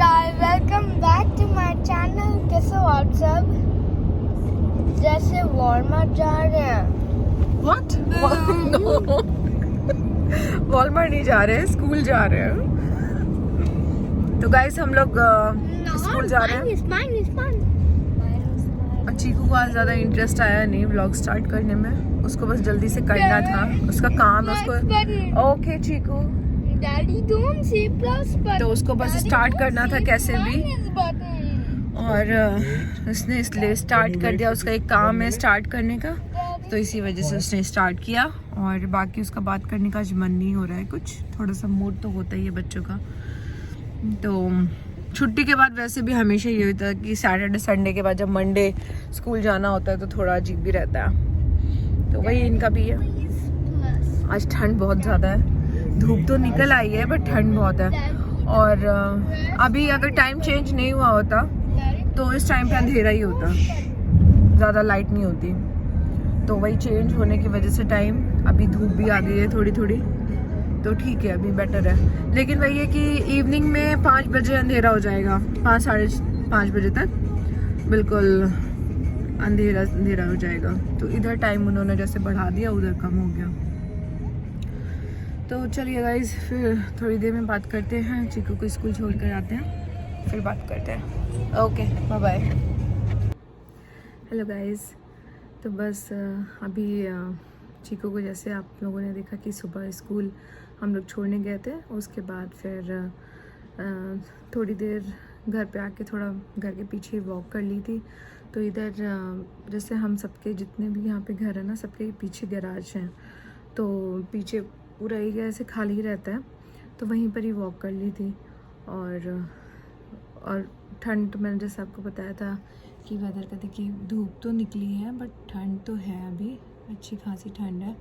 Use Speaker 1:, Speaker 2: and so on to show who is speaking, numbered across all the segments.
Speaker 1: guys, welcome back to my channel. कैसे हो आप सब? जैसे वॉलमार्ट जा रहे हैं।
Speaker 2: What? No. वॉलमार्ट नहीं जा रहे हैं, स्कूल जा रहे हैं। तो गाइस हम लोग स्कूल जा रहे हैं। और चीकू को आज ज़्यादा इंटरेस्ट आया नहीं व्लॉग स्टार्ट करने में, उसको बस जल्दी से करना था, उसका काम है उसको। Okay Chiku,
Speaker 1: Daddy don't say plus button.
Speaker 2: तो उसको बस स्टार्ट करना था कैसे भी, और उसने इसलिए स्टार्ट कर दिया। उसका एक काम है स्टार्ट करने का, तो इसी वजह से उसने स्टार्ट किया। और बाकी उसका बात करने का आज मन नहीं हो रहा है, कुछ थोड़ा सा मूड तो होता ही है बच्चों का। तो छुट्टी के बाद वैसे भी हमेशा ये होता है कि सैटरडे संडे के बाद जब मंडे स्कूल जाना होता है तो थोड़ा अजीब भी रहता है। तो वही इनका भी है। आज ठंड बहुत ज़्यादा है, धूप तो निकल आई है बट ठंड बहुत है। और अभी अगर टाइम चेंज नहीं हुआ होता तो इस टाइम पे अंधेरा ही होता, ज़्यादा लाइट नहीं होती। तो वही चेंज होने की वजह से टाइम, अभी धूप भी आ गई है थोड़ी थोड़ी, तो ठीक है अभी बेटर है। लेकिन वही है कि इवनिंग में 5 बजे अंधेरा हो जाएगा, 5 साढ़े 5 बजे तक बिल्कुल अंधेरा अंधेरा हो जाएगा। तो इधर टाइम उन्होंने जैसे बढ़ा दिया, उधर कम हो गया। तो चलिए गाइज, फिर थोड़ी देर में बात करते हैं। चीकू को स्कूल छोड़ कर आते हैं, फिर बात करते हैं। Okay bye bye. Hello guys, तो बस अभी चीकू को जैसे आप लोगों ने देखा कि सुबह स्कूल हम लोग छोड़ने गए थे, उसके बाद फिर थोड़ी देर घर पे आके थोड़ा घर के पीछे वॉक कर ली थी। तो इधर जैसे हम सबके जितने भी यहाँ पे घर है ना, सबके पीछे गैराज हैं, तो पीछे पूरा एरिया ऐसे खाली रहता है, तो वहीं पर ही वॉक कर ली थी। और ठंड तो मैंने जैसे आपको बताया था कि वेदर का देखिए, धूप तो निकली है बट ठंड तो है, अभी अच्छी खासी ठंड है।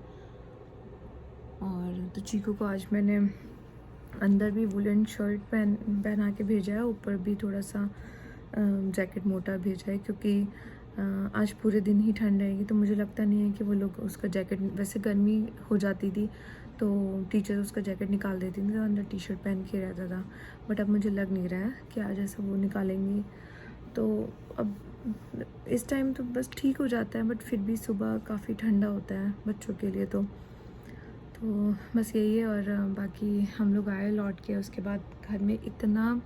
Speaker 2: और तो चीकू को आज मैंने अंदर भी वुलन शर्ट पहना के भेजा है, ऊपर भी थोड़ा सा जैकेट मोटा भेजा है, क्योंकि आज पूरे दिन ही ठंड रहेगी। तो मुझे लगता नहीं है कि वो लोग उसका जैकेट, वैसे गर्मी हो जाती थी तो टीचर उसका जैकेट निकाल देती थी, तो अंदर टी शर्ट पहन के रहता था। बट अब मुझे लग नहीं रहा है कि आज ऐसा वो निकालेंगी। तो अब इस टाइम तो बस ठीक हो जाता है, बट फिर भी सुबह काफ़ी ठंडा होता है बच्चों के लिए। तो बस यही है। और बाकी हम लोग आए लौट के, उसके बाद घर में इतना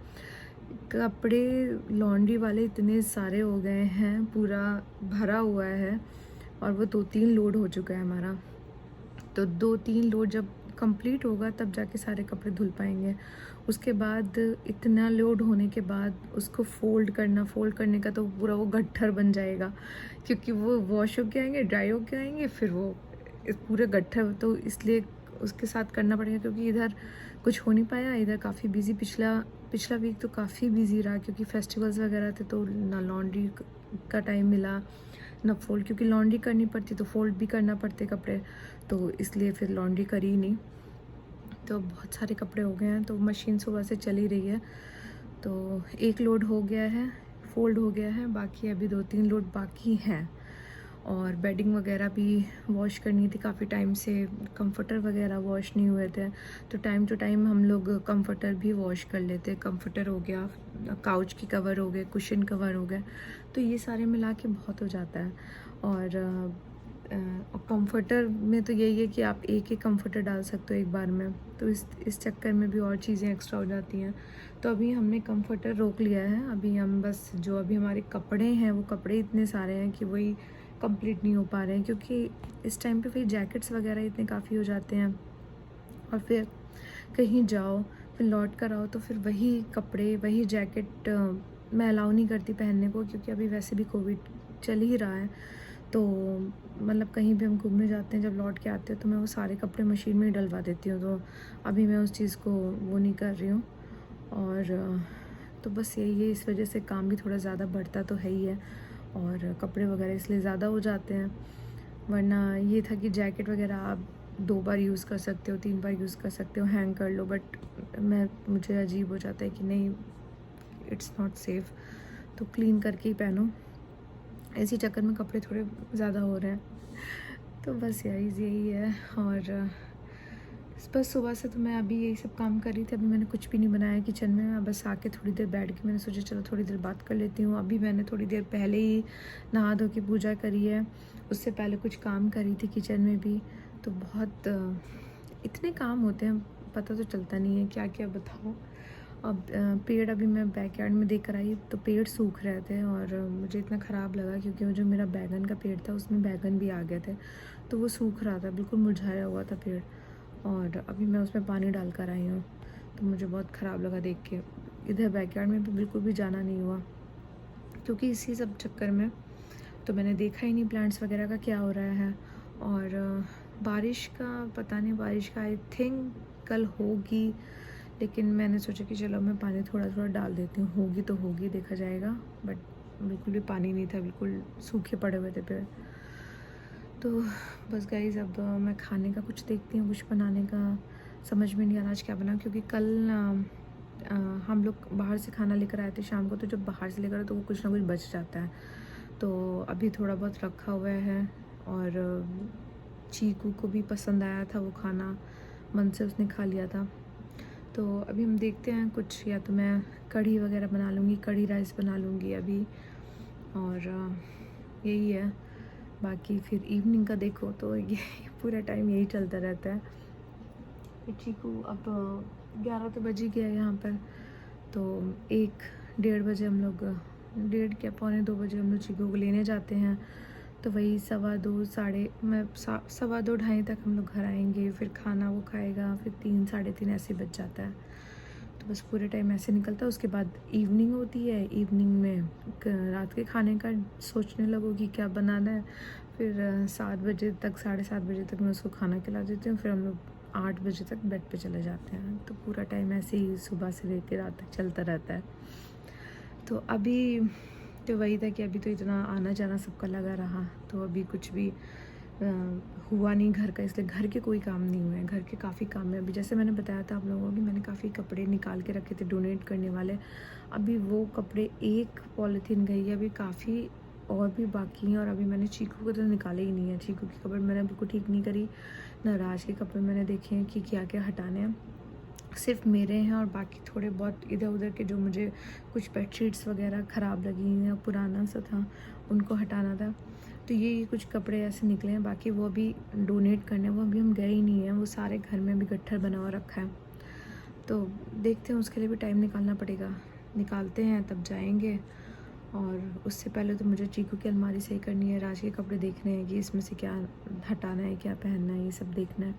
Speaker 2: कपड़े लॉन्ड्री वाले इतने सारे हो गए हैं, पूरा भरा हुआ है। और वो 2-3 लोड हो चुका है हमारा। तो 2-3 लोड जब कंप्लीट होगा तब जाके सारे कपड़े धुल पाएंगे। उसके बाद इतना लोड होने के बाद उसको फोल्ड करने का तो पूरा वो गट्ठर बन जाएगा, क्योंकि वो वॉश होके आएंगे, ड्राई होके आएंगे, फिर वो इस पूरे गट्ठर, तो इसलिए उसके साथ करना पड़ेगा। क्योंकि इधर कुछ हो नहीं पाया, इधर काफ़ी बिजी, पिछला वीक तो काफ़ी बिजी रहा, क्योंकि फेस्टिवल्स वगैरह थे, तो ना लॉन्ड्री का टाइम मिला ना फोल्ड, क्योंकि लॉन्ड्री करनी पड़ती तो फोल्ड भी करना पड़ते कपड़े, तो इसलिए फिर लॉन्ड्री करी ही नहीं। तो बहुत सारे कपड़े हो गए हैं, तो मशीन सुबह से चल ही रही है। तो 1 लोड हो गया है, फोल्ड हो गया है, बाकी अभी 2-3 लोड बाकी हैं। और बेडिंग वगैरह भी वॉश करनी थी काफ़ी टाइम से, कंफर्टर वगैरह वॉश नहीं हुए थे, तो टाइम टू टाइम हम लोग कंफर्टर भी वॉश कर लेते। कंफर्टर हो गया, काउच की कवर हो गए, कुशन कवर हो गए, तो ये सारे मिला के बहुत हो जाता है। और कंफर्टर में तो यही है कि आप एक कंफर्टर डाल सकते हो एक बार में, तो इस चक्कर में भी और चीज़ें एक्स्ट्रा हो जाती हैं। तो अभी हमने कंफर्टर रोक लिया है। अभी हम बस जो अभी हमारे कपड़े हैं, वो कपड़े इतने सारे हैं कि वही कंप्लीट नहीं हो पा रहे हैं, क्योंकि इस टाइम पे फिर जैकेट्स वगैरह इतने काफ़ी हो जाते हैं। और फिर कहीं जाओ, फिर लौट कर आओ, तो फिर वही कपड़े, वही जैकेट मैं अलाउ नहीं करती पहनने को, क्योंकि अभी वैसे भी कोविड चल ही रहा है। तो मतलब कहीं भी हम घूमने जाते हैं, जब लौट के आते हैं, तो मैं वो सारे कपड़े मशीन में ही डलवा देती हूँ। तो अभी मैं उस चीज़ को वो नहीं कर रही हूँ। और तो बस यही है, इस वजह से काम भी थोड़ा ज़्यादा बढ़ता तो है ही है, और कपड़े वगैरह इसलिए ज़्यादा हो जाते हैं। वरना ये था कि जैकेट वगैरह आप 2 बार यूज़ कर सकते हो, 3 बार यूज़ कर सकते हो, हैंग कर लो। बट मुझे अजीब हो जाता है कि नहीं, इट्स नॉट सेफ़, तो क्लीन करके ही पहनो। इसी चक्कर में कपड़े थोड़े ज़्यादा हो रहे हैं। तो बस यही है। और बस सुबह से तो मैं अभी यही सब काम कर रही थी। अभी मैंने कुछ भी नहीं बनाया किचन में। मैं बस आके थोड़ी देर बैठ के मैंने सोचा चलो थोड़ी देर बात कर लेती हूँ। अभी मैंने थोड़ी देर पहले ही नहा धो के पूजा करी है। उससे पहले कुछ काम करी थी किचन में भी। तो बहुत इतने काम होते हैं, पता तो चलता नहीं है क्या क्या बताओ। अब पेड़ अभी मैं बैकयार्ड में देख कर आई तो पेड़ सूख रहे थे और मुझे इतना ख़राब लगा क्योंकि वो जो मेरा बैगन का पेड़ था उसमें बैगन भी आ गए थे, तो वो सूख रहा था, बिल्कुल मुरझाया हुआ था पेड़। और अभी मैं उसमें पानी डाल कर आई हूँ, तो मुझे बहुत ख़राब लगा देख के। इधर बैकयार्ड में भी बिल्कुल भी जाना नहीं हुआ क्योंकि इसी सब चक्कर में तो मैंने देखा ही नहीं प्लांट्स वगैरह का क्या हो रहा है। और बारिश का पता नहीं, बारिश का आई थिंक कल होगी, लेकिन मैंने सोचा कि चलो मैं पानी थोड़ा थोड़ा डाल देती हूँ, होगी तो होगी, देखा जाएगा। बट बिल्कुल भी पानी नहीं था, बिल्कुल सूखे पड़े हुए थे पेड़। तो बस गाइस अब मैं खाने का कुछ देखती हूँ, कुछ बनाने का समझ में नहीं आ रहा आज क्या बनाऊँ, क्योंकि कल हम लोग बाहर से खाना लेकर आए थे शाम को, तो जब बाहर से लेकर आए तो वो कुछ ना कुछ बच जाता है। तो अभी थोड़ा बहुत रखा हुआ है और चीकू को भी पसंद आया था वो खाना, मन से उसने खा लिया था। तो अभी हम देखते हैं कुछ, या तो मैं कढ़ी वगैरह बना लूँगी, कढ़ी राइस बना लूँगी अभी, और यही है। बाकी फिर इवनिंग का देखो तो ये पूरा टाइम यही चलता रहता है। फिर चीकू अब 11 तो बज ही गया यहाँ पर, तो 1-1:30 बजे हम लोग, 1:30 क्या 1:45-2 बजे हम लोग चीकू को लेने जाते हैं। तो वही 2:15 तक हम लोग घर आएंगे, फिर खाना वो खाएगा, फिर 3-3:30 ऐसे बज जाता है। तो बस पूरे टाइम ऐसे निकलता है। उसके बाद इवनिंग होती है, इवनिंग में रात के खाने का सोचने लगो कि क्या बनाना है। फिर 7 बजे तक, 7:30 बजे तक मैं उसको खाना खिला देती हूँ, फिर हम लोग 8 बजे तक बेड पे चले जाते हैं। तो पूरा टाइम ऐसे ही सुबह से लेकर रात तक चलता रहता है। तो अभी तो वही था कि अभी तो इतना आना जाना सबका लगा रहा, तो अभी कुछ भी हुआ नहीं घर का, इसलिए घर के कोई काम नहीं हुए हैं। घर के काफ़ी काम है अभी, जैसे मैंने बताया था आप लोगों को कि मैंने काफ़ी कपड़े निकाल के रखे थे डोनेट करने वाले। अभी वो कपड़े एक पॉलीथीन गई है, अभी काफ़ी और भी बाकी हैं। और अभी मैंने चीकू को तो निकाले ही नहीं है, चीकू की कपड़े मैंने बिल्कुल ठीक नहीं करी, न राज के कपड़े मैंने देखे हैं कि क्या क्या हटाने हैं। सिर्फ मेरे हैं और बाकी थोड़े बहुत इधर उधर के जो मुझे कुछ बेडशीट्स वगैरह ख़राब लगी या पुराना सा था उनको हटाना था। तो ये कुछ कपड़े ऐसे निकले हैं, बाकी वो अभी डोनेट करने, वो अभी हम गए ही नहीं हैं, वो सारे घर में भी गट्ठर बना हुआ रखा है। तो देखते हैं, उसके लिए भी टाइम निकालना पड़ेगा, निकालते हैं तब जाएंगे। और उससे पहले तो मुझे चीकू की अलमारी सही करनी है, राज के कपड़े देखने हैं कि इसमें से क्या हटाना है, क्या पहनना है, ये सब देखना है।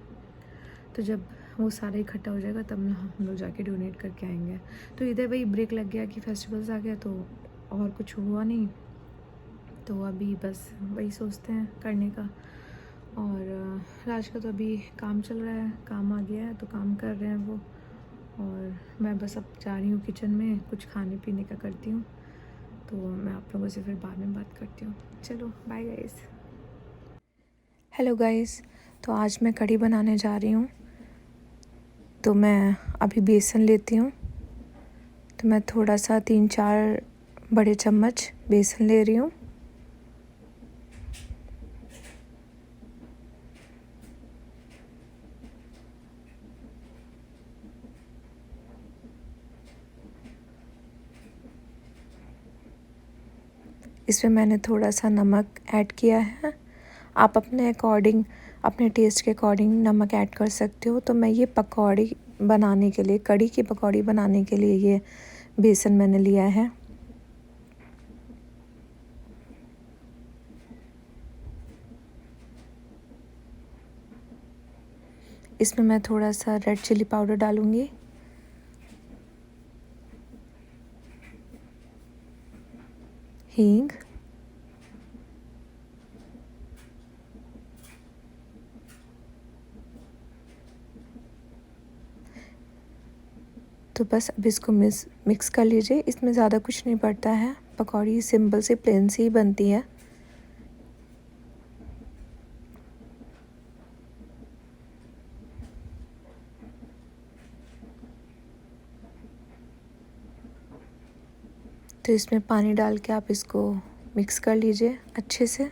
Speaker 2: तो जब वो सारा इकट्ठा हो जाएगा तब हम लोग जाके डोनेट करके आएंगे। तो इधर वही ब्रेक लग गया कि फेस्टिवल्स आ गया, तो और कुछ हुआ नहीं, तो अभी बस वही सोचते हैं करने का। और राज का तो अभी काम चल रहा है, काम आ गया है तो काम कर रहे हैं वो, और मैं बस अब जा रही हूँ किचन में कुछ खाने पीने का करती हूँ। तो मैं आप लोगों से फिर बाद में बात करती हूँ। चलो बाय गाइस। हेलो गाइस, तो आज मैं कढ़ी बनाने जा रही हूँ। तो मैं अभी बेसन लेती हूँ, तो मैं थोड़ा सा 3-4 बड़े चम्मच बेसन ले रही हूँ। इसमें मैंने थोड़ा सा नमक ऐड किया है, आप अपने अकॉर्डिंग, अपने टेस्ट के अकॉर्डिंग नमक ऐड कर सकते हो। तो मैं ये पकौड़ी बनाने के लिए, कढ़ी की पकौड़ी बनाने के लिए ये बेसन मैंने लिया है। इसमें मैं थोड़ा सा रेड चिली पाउडर डालूँगी, हींग, तो बस अब इसको मिक्स कर लीजिए। इसमें ज़्यादा कुछ नहीं पड़ता है, पकौड़ी सिंपल सी प्लेन सी ही बनती है। तो इसमें पानी डाल के आप इसको मिक्स कर लीजिए अच्छे से।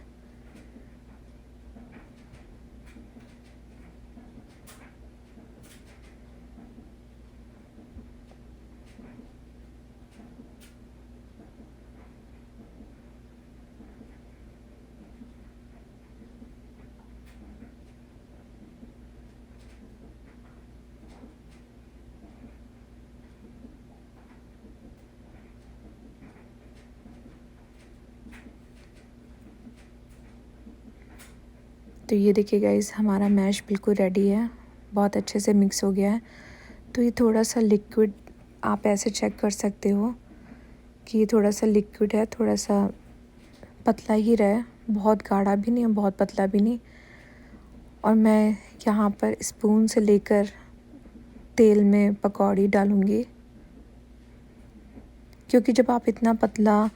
Speaker 2: तो ये देखिए गाइस, हमारा मैश बिल्कुल रेडी है, बहुत अच्छे से मिक्स हो गया है। तो ये थोड़ा सा लिक्विड, आप ऐसे चेक कर सकते हो कि ये थोड़ा सा लिक्विड है, थोड़ा सा पतला ही रहे, बहुत गाढ़ा भी नहीं और बहुत पतला भी नहीं। और मैं यहाँ पर स्पून से लेकर तेल में पकौड़ी डालूँगी, क्योंकि जब आप इतना पतला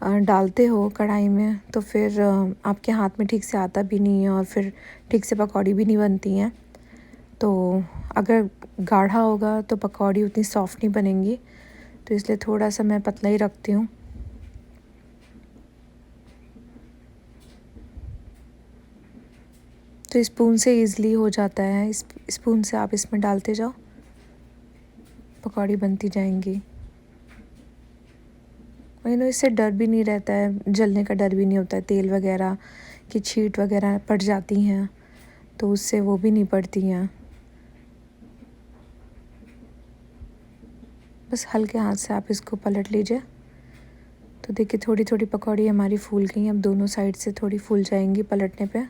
Speaker 2: डालते हो कढ़ाई में तो फिर आपके हाथ में ठीक से आता भी नहीं है और फिर ठीक से पकौड़ी भी नहीं बनती हैं। तो अगर गाढ़ा होगा तो पकौड़ी उतनी सॉफ्ट नहीं बनेंगी, तो इसलिए थोड़ा सा मैं पतला ही रखती हूँ। तो स्पून से ईज़िली हो जाता है, स्पून से आप इसमें डालते जाओ, पकौड़ी बनती जाएंगी। और इससे डर भी नहीं रहता है, जलने का डर भी नहीं होता है, तेल वगैरह की छींट वगैरह पड़ जाती हैं तो उससे वो भी नहीं पड़ती हैं। बस हल्के हाथ से आप इसको पलट लीजिए। तो देखिए थोड़ी थोड़ी पकौड़ी हमारी फूल गई, अब दोनों साइड से थोड़ी फूल जाएंगी पलटने पे।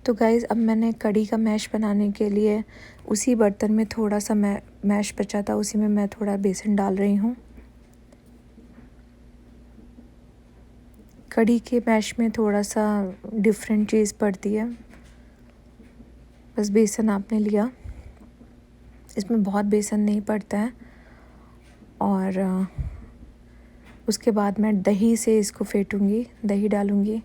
Speaker 2: तो गाइज़, अब मैंने कढ़ी का मैश बनाने के लिए उसी बर्तन में थोड़ा सा मैश बचा था, उसी में मैं थोड़ा बेसन डाल रही हूँ। कढ़ी के मैश में थोड़ा सा डिफरेंट चीज़ पड़ती है, बस बेसन आपने लिया, इसमें बहुत बेसन नहीं पड़ता है। और उसके बाद मैं दही से इसको फेंटूँगी, दही डालूँगी।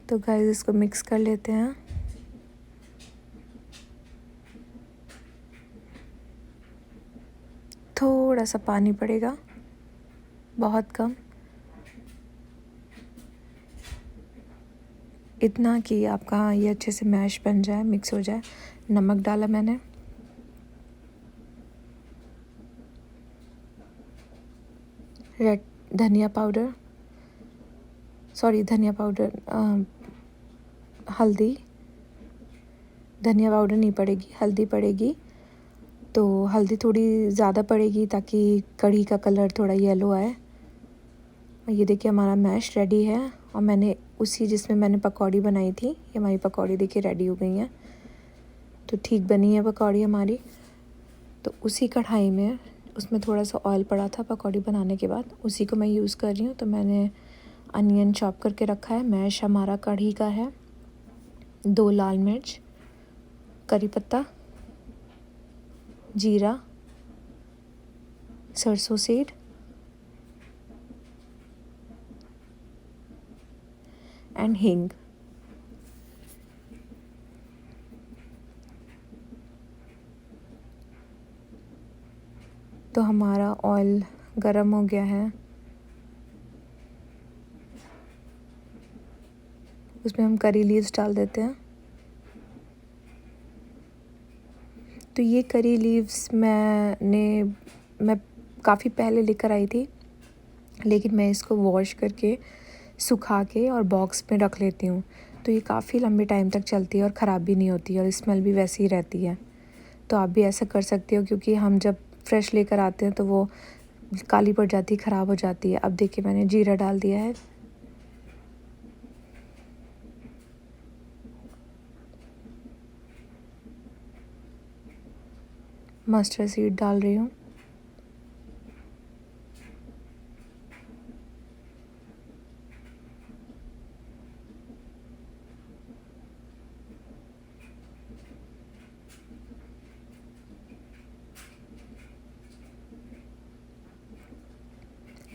Speaker 2: तो गाइस, इसको मिक्स कर लेते हैं। थोड़ा सा पानी पड़ेगा, बहुत कम, इतना कि आपका ये अच्छे से मैश बन जाए, मिक्स हो जाए। नमक डाला मैंने, रेड धनिया पाउडर, सॉरी धनिया पाउडर, हल्दी, धनिया पाउडर नहीं पड़ेगी, हल्दी पड़ेगी। तो हल्दी थोड़ी ज़्यादा पड़ेगी ताकि कढ़ी का कलर थोड़ा येलो आए। ये देखिए हमारा मैश रेडी है, और मैंने उसी जिसमें मैंने पकौड़ी बनाई थी, ये हमारी पकौड़ी देखिए रेडी हो गई है। तो ठीक बनी है पकौड़ी हमारी। तो उसी कढ़ाई में, उसमें थोड़ा सा ऑयल पड़ा था पकौड़ी बनाने के बाद, उसी को मैं यूज़ कर रही हूँ। तो मैंने अनियन चॉप करके रखा है, मैश हमारा कढ़ी का है, 2 लाल मिर्च, करी पत्ता, जीरा, सरसों सीड एंड हींग। तो हमारा ऑयल गरम हो गया है, उसमें हम करी लीव्स डाल देते हैं। तो ये करी लीव्स मैं काफ़ी पहले लेकर आई थी, लेकिन मैं इसको वॉश करके सुखा के और बॉक्स में रख लेती हूँ। तो ये काफ़ी लंबे टाइम तक चलती है और ख़राब भी नहीं होती है, और स्मेल भी वैसी ही रहती है। तो आप भी ऐसा कर सकते हो, क्योंकि हम जब फ्रेश लेकर आते हैं तो वो काली पड़ जाती है, ख़राब हो जाती है। अब देखिए मैंने जीरा डाल दिया है, मस्टर्ड सीड डाल रही हूँ,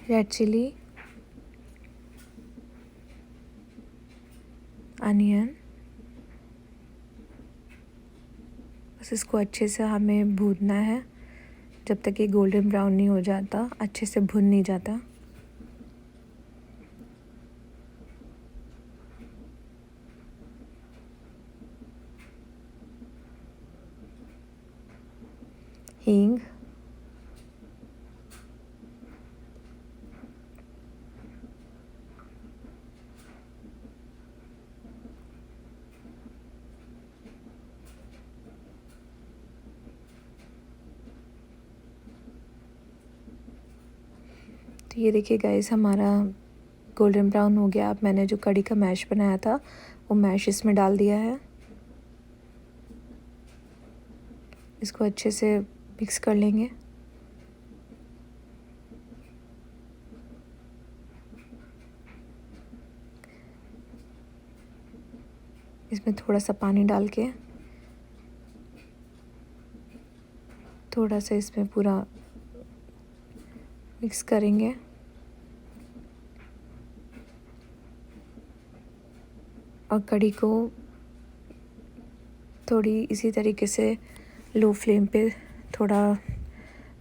Speaker 2: रेड चिली, अनियन, बस इसको अच्छे से हमें भूनना है जब तक ये गोल्डन ब्राउन नहीं हो जाता, अच्छे से भुन नहीं जाता। हींग, तो ये देखिए गाइस हमारा गोल्डन ब्राउन हो गया। अब मैंने जो कड़ी का मैश बनाया था वो मैश इसमें डाल दिया है। इसको अच्छे से मिक्स कर लेंगे। इसमें थोड़ा सा पानी डाल के थोड़ा सा इसमें पूरा मिक्स करेंगे। और कड़ी को थोड़ी इसी तरीके से लो फ्लेम पे थोड़ा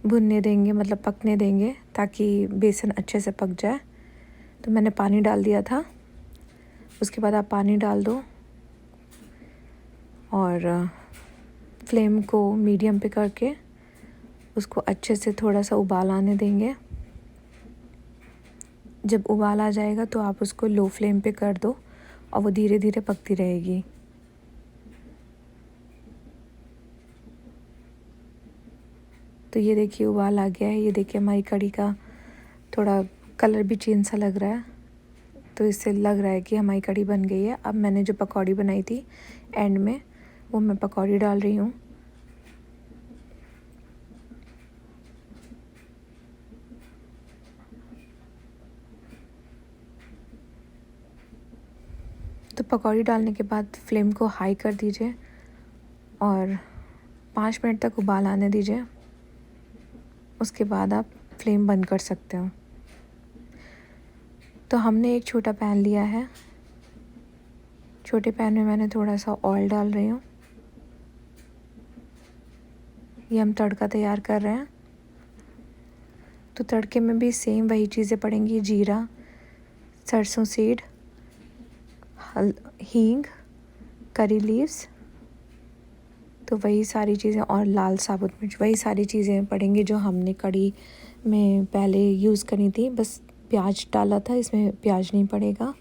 Speaker 2: भुनने देंगे, मतलब पकने देंगे, ताकि बेसन अच्छे से पक जाए। तो मैंने पानी डाल दिया था, उसके बाद आप पानी डाल दो और फ्लेम को मीडियम पे करके उसको अच्छे से थोड़ा सा उबाल आने देंगे। जब उबाल आ जाएगा तो आप उसको लो फ्लेम पे कर दो और वो धीरे धीरे पकती रहेगी। तो ये देखिए उबाल आ गया है। ये देखिए हमारी कड़ी का थोड़ा कलर भी चेंज सा लग रहा है, तो इससे लग रहा है कि हमारी कड़ी बन गई है। अब मैंने जो पकौड़ी बनाई थी एंड में, वो मैं पकौड़ी डाल रही हूँ। तो पकौड़ी डालने के बाद फ्लेम को हाई कर दीजिए और 5 मिनट तक उबाल आने दीजिए। उसके बाद आप फ्लेम बंद कर सकते हो। तो हमने एक छोटा पैन लिया है। छोटे पैन में मैंने थोड़ा सा ऑयल डाल रही हूँ। ये हम तड़का तैयार कर रहे हैं। तो तड़के में भी सेम वही चीज़ें पड़ेंगी, जीरा, सरसों सीड, हींग, करी लीव्स, तो वही सारी चीज़ें, और लाल साबुत मिर्च, वही सारी चीज़ें पड़ेंगी जो हमने कड़ी में पहले यूज़ करी थी। बस प्याज डाला था, इसमें प्याज नहीं पड़ेगा।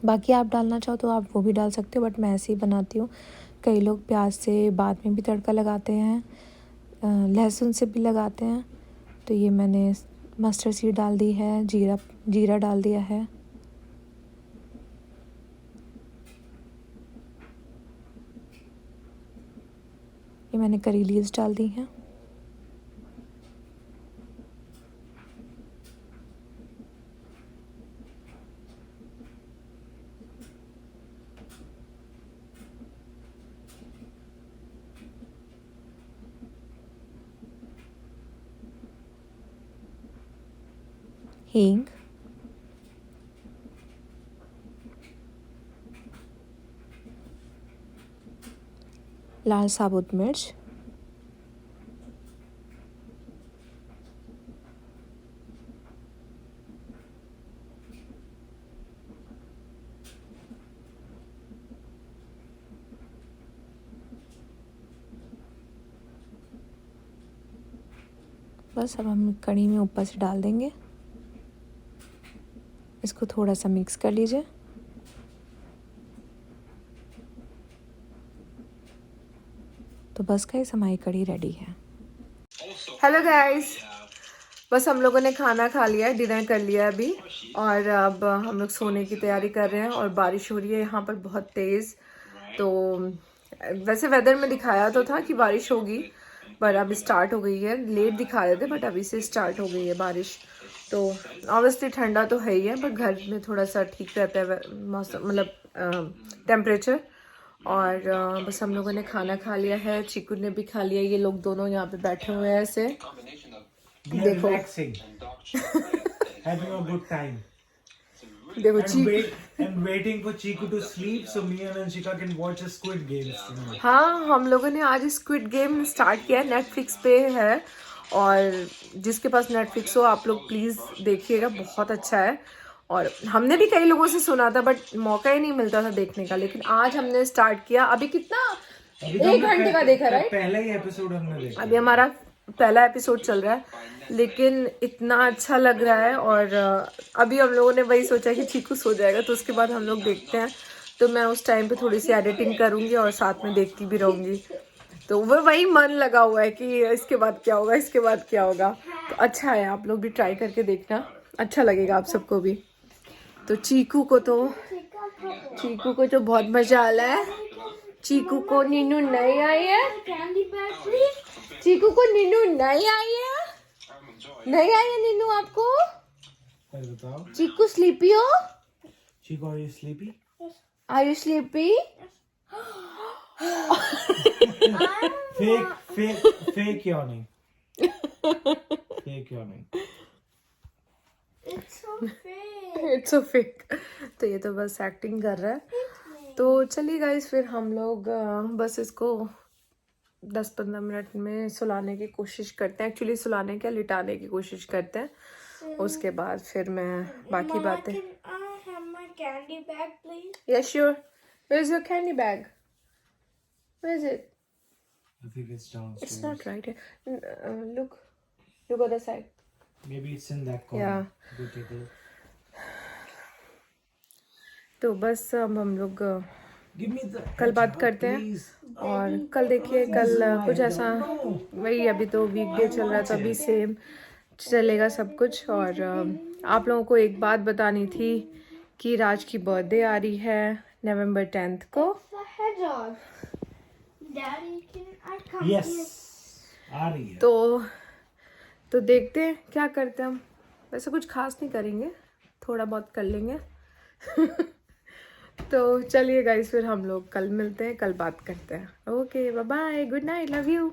Speaker 2: बाकी आप डालना चाहो तो आप वो भी डाल सकते हो, बट मैं ऐसे ही बनाती हूँ। कई लोग प्याज से बाद में भी तड़का लगाते हैं, लहसुन से भी लगाते हैं। तो ये मैंने मस्टर्ड सीड डाल दी है, जीरा डाल दिया है। ये मैंने करी लीव्स डाल दी हैं। हींग, लाल साबुत मिर्च, बस अब हम कड़ी में ऊपर से डाल देंगे। इसको थोड़ा सा मिक्स कर लीजिए। तो बस गाइस हमारी कड़ी रेडी है। हेलो गाइस, बस हम लोगों ने खाना खा लिया है, डिनर कर लिया अभी, और अब हम लोग सोने की तैयारी कर रहे हैं। और बारिश हो रही है यहाँ पर बहुत तेज़। तो वैसे वेदर में दिखाया तो था कि बारिश होगी, पर अब स्टार्ट हो गई है। लेट दिखा रहे थे बट अभी से स्टार्ट हो गई है बारिश। तो ऑब्वियसली ठंडा तो है ही है, पर घर में थोड़ा सा ठीक रहता है मौसम, मतलब टेम्परेचर। और बस हम लोगों ने खाना खा लिया है, चिकू ने भी खा लिया। ये लोग दोनों यहाँ पे बैठे हुए हैं ऐसे, देखो।
Speaker 3: Having a good time.
Speaker 2: देखो
Speaker 3: And waiting for Chiku to sleep so me and Anshika can watch a Squid Games tonight.
Speaker 2: हाँ, हम लोगों ने आज स्क्विड गेम स्टार्ट किया है, नेटफ्लिक्स पे है। और जिसके पास नेटफ्लिक्स हो आप लोग प्लीज़ देखिएगा, बहुत अच्छा है। और हमने भी कई लोगों से सुना था बट मौका ही नहीं मिलता था देखने का, लेकिन आज हमने स्टार्ट किया। अभी कितना, 1 घंटे का देखा, राइट?
Speaker 3: पहला ही एपिसोड हमने देखा।
Speaker 2: अभी हमारा पहला एपिसोड चल रहा है, लेकिन इतना अच्छा लग रहा है। और अभी हम लोगों ने वही सोचा कि चीकू सो जाएगा तो उसके बाद हम लोग देखते हैं। तो मैं उस टाइम पे थोड़ी सी एडिटिंग करूँगी और साथ में देखती भी रहूँगी। तो वो वही मन लगा हुआ है कि इसके बाद क्या होगा, इसके बाद क्या होगा। तो अच्छा है, आप लोग भी ट्राई करके देखना, अच्छा लगेगा आप सबको भी। तो चीकू को तो बहुत मजा आ रहा है। चीकू को नीनू नहीं आई है, चीकू को नीनू नहीं आई है, नहीं आई है नीनू आपको?
Speaker 3: बताओ।
Speaker 2: चीकू स्लीपी हो?
Speaker 3: Chiku, are you sleepy?
Speaker 2: Are you sleepy?
Speaker 3: Fake yawning. Fake yawning.
Speaker 1: It's so fake.
Speaker 2: It's so fake. तो ये तो बस एक्टिंग कर रहा है। तो चलिए गाइस, फिर हम लोग बस इसको 10-15 मिनट में सुलाने की कोशिश करते हैं। एक्चुअली सुलाने क्या, लिटाने की कोशिश करते हैं। उसके बाद फिर मैं बाकी बातें।
Speaker 1: Can I have my candy bag, please?
Speaker 2: Yes, sure. Where's your candy bag? Where is it?
Speaker 3: I think it's downstairs.
Speaker 2: It's not right here. Look other side.
Speaker 3: Maybe it's in that corner.
Speaker 2: Yeah.
Speaker 3: Go take a look.
Speaker 2: तो बस अब हम लोग
Speaker 3: Give me the
Speaker 2: कल बात करते हैं।
Speaker 3: please.
Speaker 2: और कल देखिए, कल कुछ ऐसा वही, अभी तो वीकडे चल रहा है तो अभी सेम चलेगा सब कुछ। और आप लोगों को एक बात बतानी थी कि राज की बर्थडे आ रही है नवंबर 10 को।
Speaker 1: The hedgehog. Daddy, can I come
Speaker 3: Yes.
Speaker 1: here?
Speaker 3: आ रही है।
Speaker 2: तो देखते हैं क्या करते हैं हम। वैसे कुछ खास नहीं करेंगे, थोड़ा बहुत कर लेंगे। तो चलिए गाइस, फिर हम लोग कल मिलते हैं, कल बात करते हैं। Okay, bye bye, good night, love you.